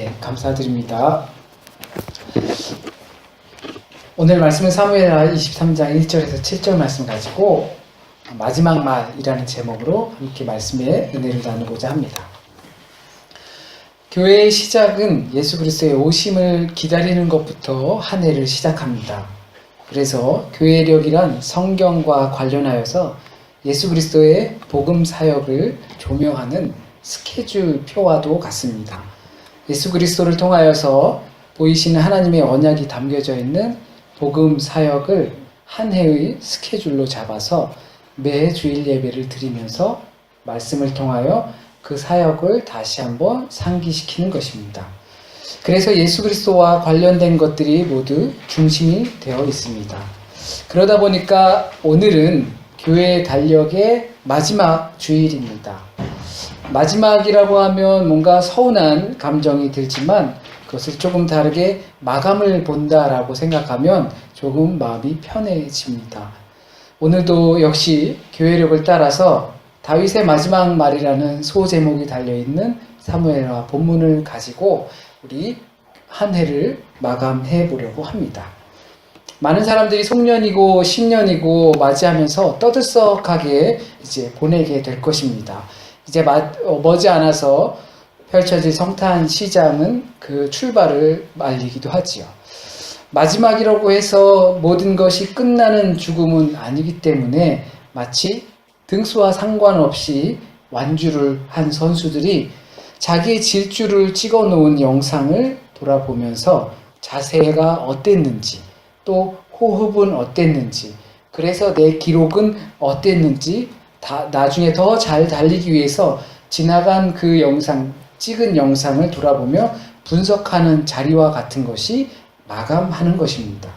네, 감사드립니다. 오늘 말씀은 사무엘하 23장 1절에서 7절 말씀 가지고 마지막 말이라는 제목으로 함께 말씀의 은혜를 나누고자 합니다. 교회의 시작은 예수 그리스도의 오심을 기다리는 것부터 한 해를 시작합니다. 그래서 교회력이란 성경과 관련하여서 예수 그리스도의 복음 사역을 조명하는 스케줄 표와도 같습니다. 예수 그리스도를 통하여서 보이시는 하나님의 언약이 담겨져 있는 복음 사역을 한 해의 스케줄로 잡아서 매 주일 예배를 드리면서 말씀을 통하여 그 사역을 다시 한번 상기시키는 것입니다. 그래서 예수 그리스도와 관련된 것들이 모두 중심이 되어 있습니다. 그러다 보니까 오늘은 교회의 달력의 마지막 주일입니다. 마지막이라고 하면 뭔가 서운한 감정이 들지만 그것을 조금 다르게 마감을 본다라고 생각하면 조금 마음이 편해집니다. 오늘도 역시 교회력을 따라서 다윗의 마지막 말이라는 소제목이 달려있는 사무엘하 본문을 가지고 우리 한 해를 마감해 보려고 합니다. 많은 사람들이 송년이고 신년이고 맞이하면서 떠들썩하게 이제 보내게 될 것입니다. 이제 머지않아서 펼쳐질 성탄 시장은 그 출발을 알리기도 하지요. 마지막이라고 해서 모든 것이 끝나는 죽음은 아니기 때문에 마치 등수와 상관없이 완주를 한 선수들이 자기의 질주를 찍어 놓은 영상을 돌아보면서 자세가 어땠는지 또 호흡은 어땠는지 그래서 내 기록은 어땠는지 나중에 더 잘 달리기 위해서 지나간 그 영상, 찍은 영상을 돌아보며 분석하는 자리와 같은 것이 마감하는 것입니다.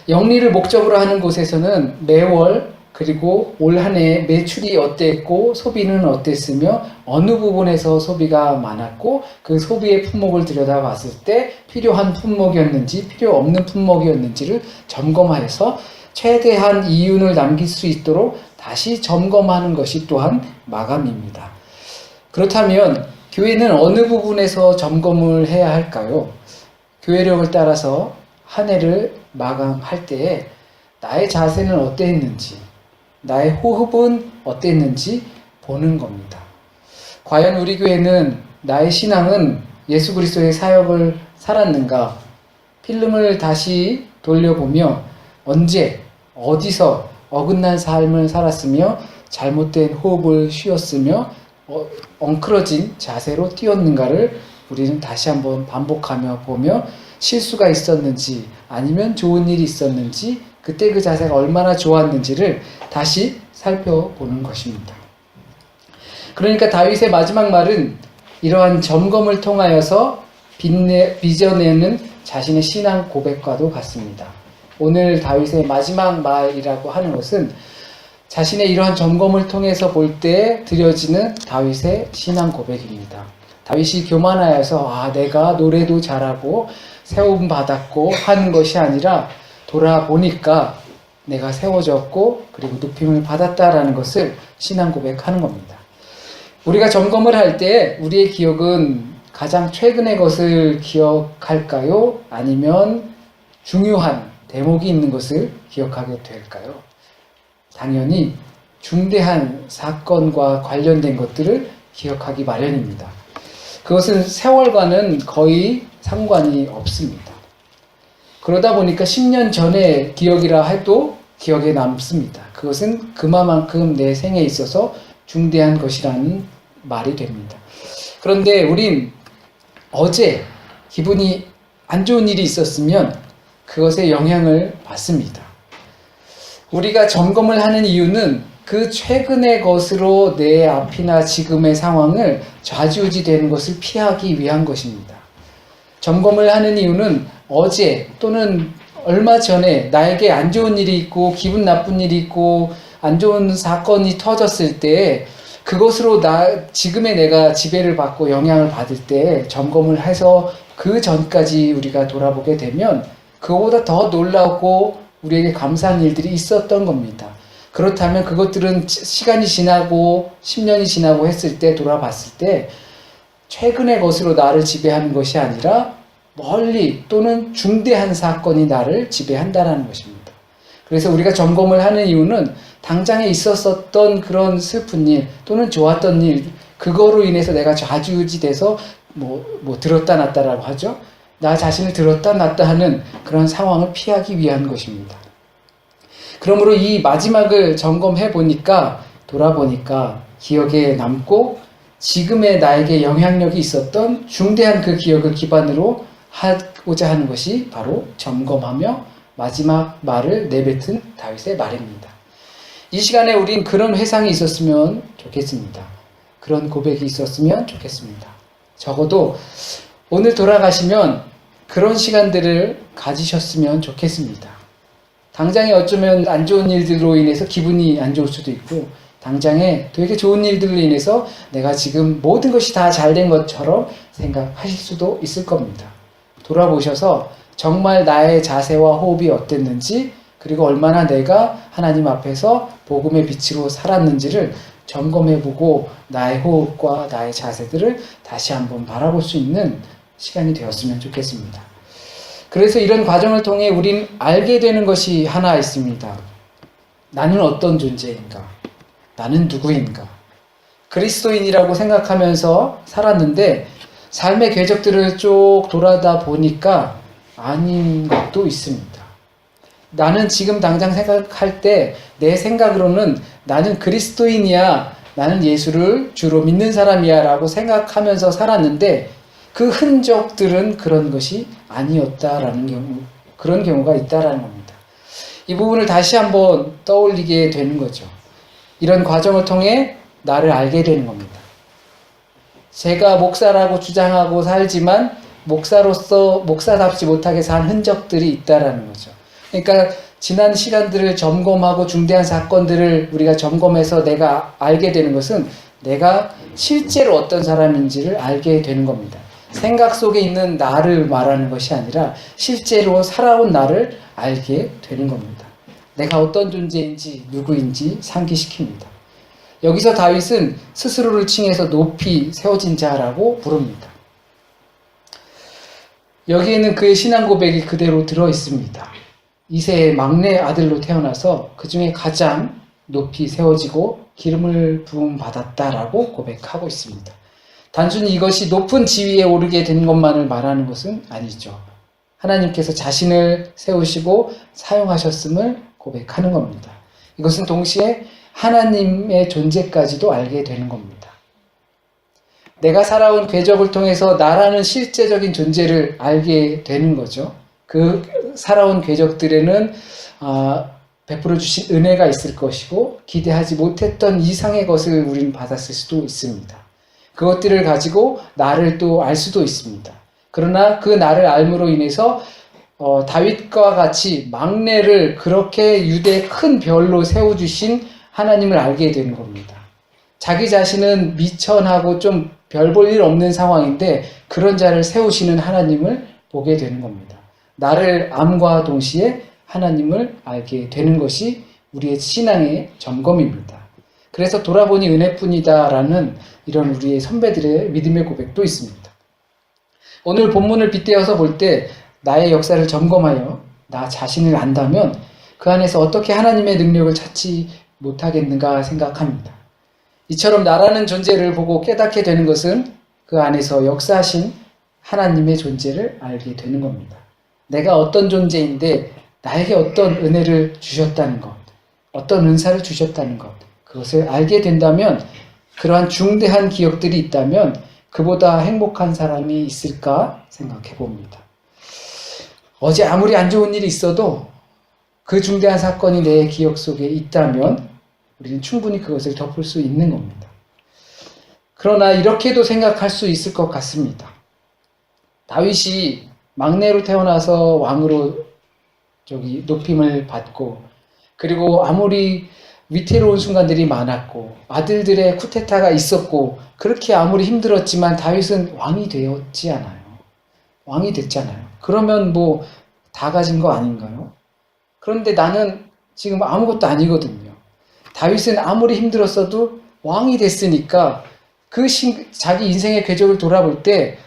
영리를 목적으로 하는 곳에서는 매월 그리고 올 한 해 매출이 어땠고 소비는 어땠으며 어느 부분에서 소비가 많았고 그 소비의 품목을 들여다봤을 때 필요한 품목이었는지 필요 없는 품목이었는지를 점검하여서 최대한 이윤을 남길 수 있도록 다시 점검하는 것이 또한 마감입니다. 그렇다면 교회는 어느 부분에서 점검을 해야 할까요? 교회력을 따라서 한 해를 마감할 때에 나의 자세는 어땠는지 나의 호흡은 어땠는지 보는 겁니다. 과연 우리 교회는 나의 신앙은 예수 그리스도의 사역을 살았는가? 필름을 다시 돌려보며 언제 어디서 어긋난 삶을 살았으며 잘못된 호흡을 쉬었으며 엉클어진 자세로 뛰었는가를 우리는 다시 한번 반복하며 보며 실수가 있었는지 아니면 좋은 일이 있었는지 그때 그 자세가 얼마나 좋았는지를 다시 살펴보는 것입니다. 그러니까 다윗의 마지막 말은 이러한 점검을 통하여서 빚어내는 자신의 신앙 고백과도 같습니다. 오늘 다윗의 마지막 말이라고 하는 것은 자신의 이러한 점검을 통해서 볼 때 드려지는 다윗의 신앙 고백입니다. 다윗이 교만하여서 내가 노래도 잘하고 세움 받았고 하는 것이 아니라 돌아보니까 내가 세워졌고 그리고 높임을 받았다라는 것을 신앙 고백하는 겁니다. 우리가 점검을 할 때 우리의 기억은 가장 최근의 것을 기억할까요? 아니면 중요한 대목이 있는 것을 기억하게 될까요? 당연히 중대한 사건과 관련된 것들을 기억하기 마련입니다. 그것은 세월과는 거의 상관이 없습니다. 그러다 보니까 10년 전의 기억이라 해도 기억에 남습니다. 그것은 그만큼 내 생에 있어서 중대한 것이라는 말이 됩니다. 그런데 우린 어제 기분이 안 좋은 일이 있었으면 그것에 영향을 받습니다. 우리가 점검을 하는 이유는 그 최근의 것으로 내 앞이나 지금의 상황을 좌지우지 되는 것을 피하기 위한 것입니다. 점검을 하는 이유는 어제 또는 얼마 전에 나에게 안 좋은 일이 있고 기분 나쁜 일이 있고 안 좋은 사건이 터졌을 때 그것으로 지금의 내가 지배를 받고 영향을 받을 때 점검을 해서 그 전까지 우리가 돌아보게 되면 그거보다 더 놀라우고 우리에게 감사한 일들이 있었던 겁니다. 그렇다면 그것들은 시간이 지나고 10년이 지나고 했을 때 돌아봤을 때 최근의 것으로 나를 지배하는 것이 아니라 멀리 또는 중대한 사건이 나를 지배한다는 것입니다. 그래서 우리가 점검을 하는 이유는 당장에 있었었던 그런 슬픈 일 또는 좋았던 일, 그거로 인해서 내가 좌지우지돼서 들었다 놨다라고 하죠. 나 자신을 들었다 놨다 하는 그런 상황을 피하기 위한 것입니다. 그러므로 이 마지막을 점검해 보니까, 돌아보니까 기억에 남고 지금의 나에게 영향력이 있었던 중대한 그 기억을 기반으로 하고자 하는 것이 바로 점검하며 마지막 말을 내뱉은 다윗의 말입니다. 이 시간에 우린 그런 회상이 있었으면 좋겠습니다. 그런 고백이 있었으면 좋겠습니다. 적어도 오늘 돌아가시면 그런 시간들을 가지셨으면 좋겠습니다. 당장에 어쩌면 안 좋은 일들로 인해서 기분이 안 좋을 수도 있고, 당장에 되게 좋은 일들로 인해서 내가 지금 모든 것이 다 잘 된 것처럼 생각하실 수도 있을 겁니다. 돌아보셔서 정말 나의 자세와 호흡이 어땠는지, 그리고 얼마나 내가 하나님 앞에서 복음의 빛으로 살았는지를 점검해보고 나의 호흡과 나의 자세들을 다시 한번 바라볼 수 있는 시간이 되었으면 좋겠습니다. 그래서 이런 과정을 통해 우린 알게 되는 것이 하나 있습니다. 나는 어떤 존재인가? 나는 누구인가? 그리스도인이라고 생각하면서 살았는데 삶의 궤적들을 쭉 돌아다 보니까 아닌 것도 있습니다. 나는 지금 당장 생각할 때 내 생각으로는 나는 그리스도인이야, 나는 예수를 주로 믿는 사람이야 라고 생각하면서 살았는데 그 흔적들은 그런 것이 아니었다라는 경우, 그런 경우가 있다라는 겁니다. 이 부분을 다시 한번 떠올리게 되는 거죠. 이런 과정을 통해 나를 알게 되는 겁니다. 제가 목사라고 주장하고 살지만 목사로서 목사답지 못하게 산 흔적들이 있다라는 거죠. 그러니까 지난 시간들을 점검하고 중대한 사건들을 우리가 점검해서 내가 알게 되는 것은 내가 실제로 어떤 사람인지를 알게 되는 겁니다. 생각 속에 있는 나를 말하는 것이 아니라 실제로 살아온 나를 알게 되는 겁니다. 내가 어떤 존재인지 누구인지 상기시킵니다. 여기서 다윗은 스스로를 칭해서 높이 세워진 자라고 부릅니다. 여기에는 그의 신앙 고백이 그대로 들어 있습니다. 이새의 막내 아들로 태어나서 그 중에 가장 높이 세워지고 기름을 부음 받았다라고 고백하고 있습니다. 단순히 이것이 높은 지위에 오르게 된 것만을 말하는 것은 아니죠. 하나님께서 자신을 세우시고 사용하셨음을 고백하는 겁니다. 이것은 동시에 하나님의 존재까지도 알게 되는 겁니다. 내가 살아온 궤적을 통해서 나라는 실제적인 존재를 알게 되는 거죠. 그 살아온 궤적들에는 베풀어 주신 은혜가 있을 것이고 기대하지 못했던 이상의 것을 우리는 받았을 수도 있습니다. 그것들을 가지고 나를 또 알 수도 있습니다. 그러나 그 나를 알므로 인해서 다윗과 같이 막내를 그렇게 유대의 큰 별로 세워주신 하나님을 알게 되는 겁니다. 자기 자신은 미천하고 좀 별 볼 일 없는 상황인데 그런 자를 세우시는 하나님을 보게 되는 겁니다. 나를 암과 동시에 하나님을 알게 되는 것이 우리의 신앙의 점검입니다. 그래서 돌아보니 은혜뿐이다라는 이런 우리의 선배들의 믿음의 고백도 있습니다. 오늘 본문을 빗대어서 볼 때 나의 역사를 점검하여 나 자신을 안다면 그 안에서 어떻게 하나님의 능력을 찾지 못하겠는가 생각합니다. 이처럼 나라는 존재를 보고 깨닫게 되는 것은 그 안에서 역사하신 하나님의 존재를 알게 되는 겁니다. 내가 어떤 존재인데 나에게 어떤 은혜를 주셨다는 것, 어떤 은사를 주셨다는 것, 그것을 알게 된다면 그러한 중대한 기억들이 있다면 그보다 행복한 사람이 있을까 생각해 봅니다. 어제 아무리 안 좋은 일이 있어도 그 중대한 사건이 내 기억 속에 있다면 우리는 충분히 그것을 덮을 수 있는 겁니다. 그러나 이렇게도 생각할 수 있을 것 같습니다. 다윗이 막내로 태어나서 왕으로 높임을 받고 그리고 아무리 위태로운 순간들이 많았고 아들들의 쿠데타가 있었고 그렇게 아무리 힘들었지만 다윗은 왕이 되었지 않아요. 왕이 됐잖아요. 그러면 다 가진 거 아닌가요? 그런데 나는 지금 아무것도 아니거든요. 다윗은 아무리 힘들었어도 왕이 됐으니까 자기 인생의 궤적을 돌아볼 때,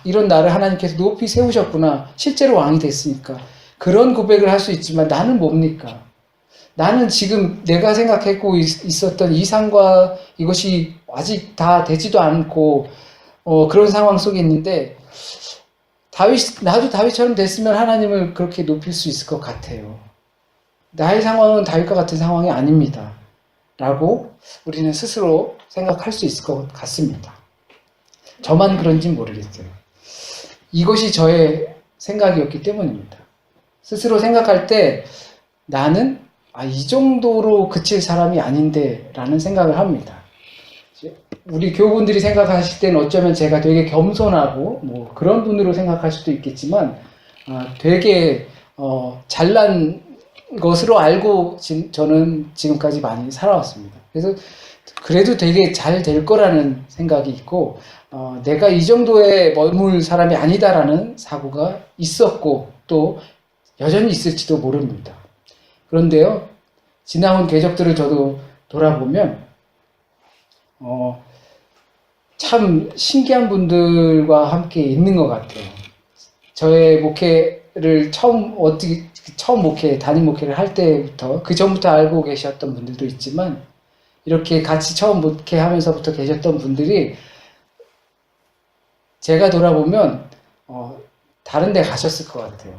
이런 나를 하나님께서 높이 세우셨구나. 실제로 왕이 됐으니까. 그런 고백을 할 수 있지만 나는 뭡니까? 나는 지금 내가 생각하고 있었던 이상과 이것이 아직 다 되지도 않고, 그런 상황 속에 있는데, 나도 다윗처럼 됐으면 하나님을 그렇게 높일 수 있을 것 같아요. 나의 상황은 다윗과 같은 상황이 아닙니다. 라고 우리는 스스로 생각할 수 있을 것 같습니다. 저만 그런지 모르겠어요. 이것이 저의 생각이었기 때문입니다. 스스로 생각할 때 나는 이 정도로 그칠 사람이 아닌데 라는 생각을 합니다. 우리 교우분들이 생각하실 때는 어쩌면 제가 되게 겸손하고 뭐 그런 분으로 생각할 수도 있겠지만 되게 잘난 것으로 알고 저는 지금까지 많이 살아왔습니다. 그래서 그래도 되게 잘 될 거라는 생각이 있고 내가 이 정도에 머물 사람이 아니다라는 사고가 있었고 또 여전히 있을지도 모릅니다. 그런데요, 지나온 궤적들을 저도 돌아보면 참 신기한 분들과 함께 있는 것 같아요. 저의 목회를 처음 담임 목회를 할 때부터 그 전부터 알고 계셨던 분들도 있지만 이렇게 같이 처음 목회하면서부터 계셨던 분들이 제가 돌아보면 다른 데 가셨을 것 같아요.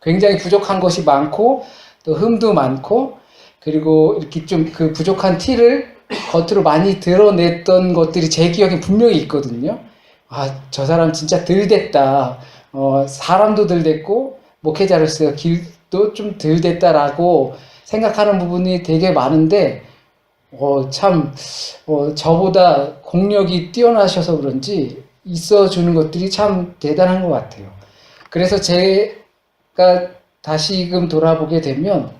굉장히 부족한 것이 많고 또 흠도 많고 그리고 이렇게 좀 그 부족한 티를 겉으로 많이 드러냈던 것들이 제 기억에 분명히 있거든요. 저 사람 진짜 덜 됐다. 사람도 덜 됐고 목회자로서 길도 좀 덜 됐다라고 생각하는 부분이 되게 많은데 저보다 공력이 뛰어나셔서 그런지 있어주는 것들이 참 대단한 것 같아요. 그래서 제가 다시금 돌아보게 되면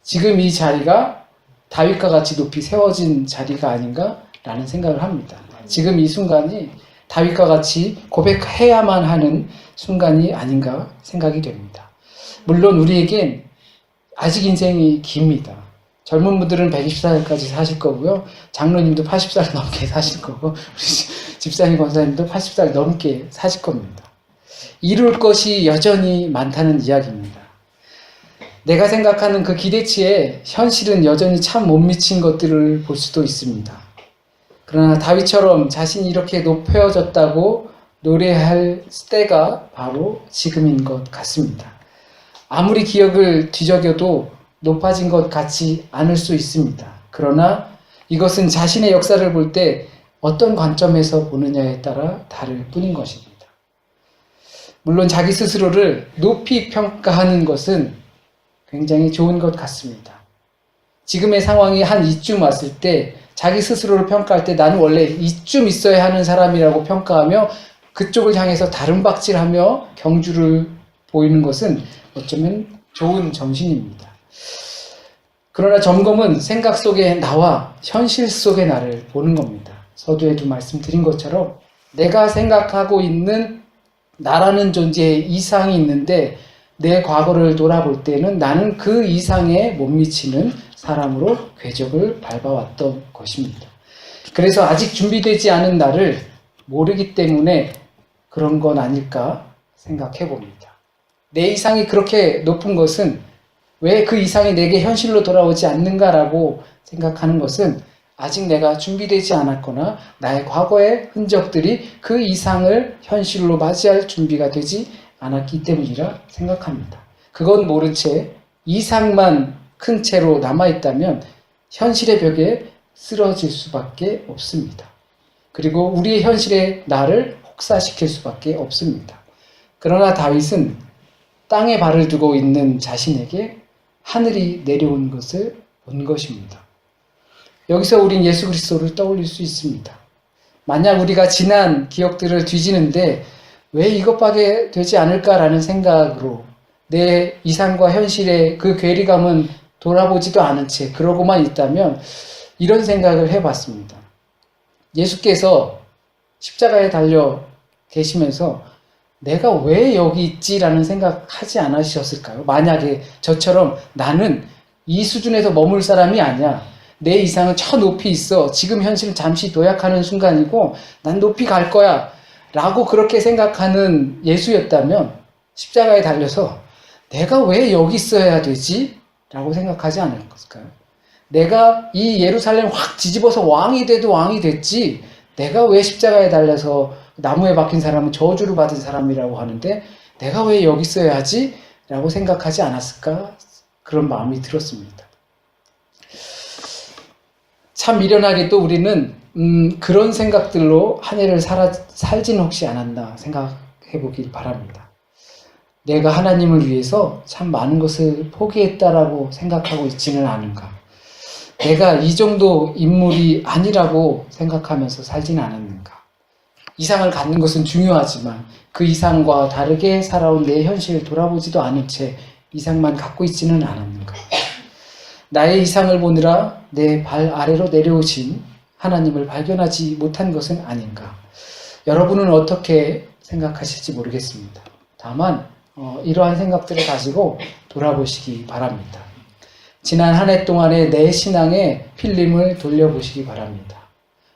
지금 이 자리가 다윗과 같이 높이 세워진 자리가 아닌가라는 생각을 합니다. 지금 이 순간이 다윗과 같이 고백해야만 하는 순간이 아닌가 생각이 됩니다. 물론 우리에겐 아직 인생이 깁니다. 젊은 분들은 120살까지 사실 거고요. 장로님도 80살 넘게 사실 거고 우리 집사님 권사님도 80살 넘게 사실 겁니다. 이룰 것이 여전히 많다는 이야기입니다. 내가 생각하는 그 기대치에 현실은 여전히 참 못 미친 것들을 볼 수도 있습니다. 그러나 다윗처럼 자신이 이렇게 높여졌다고 노래할 때가 바로 지금인 것 같습니다. 아무리 기억을 뒤적여도 높아진 것 같지 않을 수 있습니다. 그러나 이것은 자신의 역사를 볼 때 어떤 관점에서 보느냐에 따라 다를 뿐인 것입니다. 물론 자기 스스로를 높이 평가하는 것은 굉장히 좋은 것 같습니다. 지금의 상황이 한 이쯤 왔을 때 자기 스스로를 평가할 때 나는 원래 이쯤 있어야 하는 사람이라고 평가하며 그쪽을 향해서 다름박질하며 경주를 보이는 것은 어쩌면 좋은 정신입니다. 그러나 점검은 생각 속의 나와 현실 속의 나를 보는 겁니다. 서두에도 말씀드린 것처럼 내가 생각하고 있는 나라는 존재의 이상이 있는데 내 과거를 돌아볼 때는 나는 그 이상에 못 미치는 사람으로 궤적을 밟아왔던 것입니다. 그래서 아직 준비되지 않은 나를 모르기 때문에 그런 건 아닐까 생각해 봅니다. 내 이상이 그렇게 높은 것은 왜 그 이상이 내게 현실로 돌아오지 않는가라고 생각하는 것은 아직 내가 준비되지 않았거나 나의 과거의 흔적들이 그 이상을 현실로 맞이할 준비가 되지 않았기 때문이라 생각합니다. 그건 모른 채 이상만 큰 채로 남아있다면 현실의 벽에 쓰러질 수밖에 없습니다. 그리고 우리의 현실의 나를 혹사시킬 수밖에 없습니다. 그러나 다윗은 땅에 발을 두고 있는 자신에게 하늘이 내려온 것을 본 것입니다. 여기서 우린 예수 그리스도를 떠올릴 수 있습니다. 만약 우리가 지난 기억들을 뒤지는데 왜 이것밖에 되지 않을까라는 생각으로 내 이상과 현실의 그 괴리감은 돌아보지도 않은 채 그러고만 있다면 이런 생각을 해봤습니다. 예수께서 십자가에 달려 계시면서 내가 왜 여기 있지라는 생각하지 않으셨을까요? 만약에 저처럼 나는 이 수준에서 머물 사람이 아니야. 내 이상은 저 높이 있어. 지금 현실은 잠시 도약하는 순간이고 난 높이 갈 거야. 라고 그렇게 생각하는 예수였다면 십자가에 달려서 내가 왜 여기 있어야 되지? 라고 생각하지 않을까요? 내가 이 예루살렘 확 뒤집어서 왕이 돼도 왕이 됐지. 내가 왜 십자가에 달려서 나무에 박힌 사람은 저주를 받은 사람이라고 하는데 내가 왜 여기 있어야 하지? 라고 생각하지 않았을까? 그런 마음이 들었습니다. 참 미련하게도 우리는 그런 생각들로 한 해를 살지는 혹시 않았나 생각해 보길 바랍니다. 내가 하나님을 위해서 참 많은 것을 포기했다라고 생각하고 있지는 않은가. 내가 이 정도 인물이 아니라고 생각하면서 살지는 않았는가. 이상을 갖는 것은 중요하지만 그 이상과 다르게 살아온 내 현실을 돌아보지도 않은 채 이상만 갖고 있지는 않았는가. 나의 이상을 보느라 내 발 아래로 내려오신 하나님을 발견하지 못한 것은 아닌가. 여러분은 어떻게 생각하실지 모르겠습니다. 다만 이러한 생각들을 가지고 돌아보시기 바랍니다. 지난 한 해 동안의 내 신앙의 필름을 돌려보시기 바랍니다.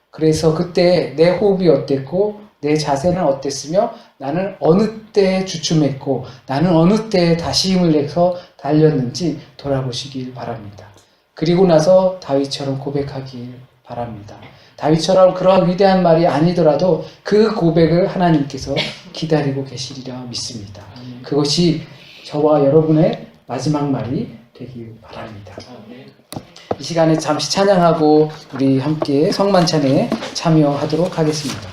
그래서 그때 내 호흡이 어땠고 내 자세는 어땠으며 나는 어느 때 주춤했고 나는 어느 때 다시 힘을 내서 달렸는지 돌아보시길 바랍니다. 그리고 나서 다윗처럼 고백하길 바랍니다. 다윗처럼 그러한 위대한 말이 아니더라도 그 고백을 하나님께서 기다리고 계시리라 믿습니다. 그것이 저와 여러분의 마지막 말이 되길 바랍니다. 이 시간에 잠시 찬양하고 우리 함께 성만찬에 참여하도록 하겠습니다.